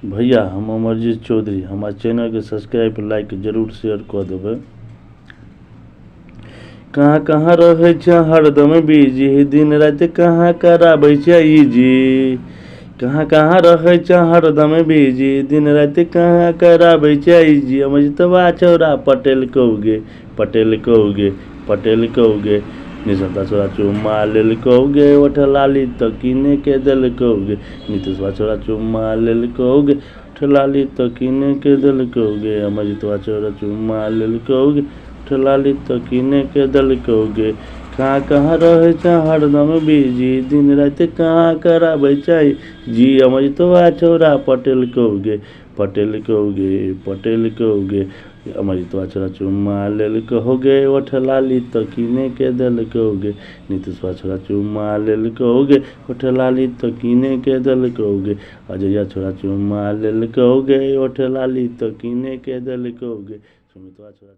भैया हम अमरजीत चौधरी हमारे चैनल के सब्सक्राइब लाइक जरूर शेयर कर देवे। कहाँ कहाँ रहे छ हरदम बिजी, दिन रात कहाँ कराबै छ इजी। कहाँ कहाँ रहे छ हरदम बिजी, दिन रात कहाँ कराबै छ इजी। अमरजीतवा छोरा पटेल कहोगे, पटेल कहोगे, पटेल कहोगे। निशंता छोरा चुम्मा लेल कहोगे, ओठ लाली तो किने के दिल कहोगे। नीतीशवा छोरा चुम्मा लेल कहोगे, ओठ लाली तो किने के दिल कहोगे। अमरजीतवा छोरा चुम्मा लेल कहोगे, ओठ लाली तो किने के दिल कहोगे। कहाँ कहाँ रहे छ हरदम बिजी, दिन रात कहाँ कराबै छ जी। अमरजीतवा छोरा पटेल कहोगे, पटेल कहोगे, पटेल कहोगे। अमरजीतवा छोरा चुम्मा लेल कहोगे, ओठ लाली तो किने के दिल कहोगे। नीतीशवा छोरा चुम्मा लेल कहोगे, ओठ लाली तो किने के दिल कहोगे। अजयवा छोरा चुम्मा लेल कहोगे, ओठ लाली तो किने के दिल कहोगे। सुमितवा छोरा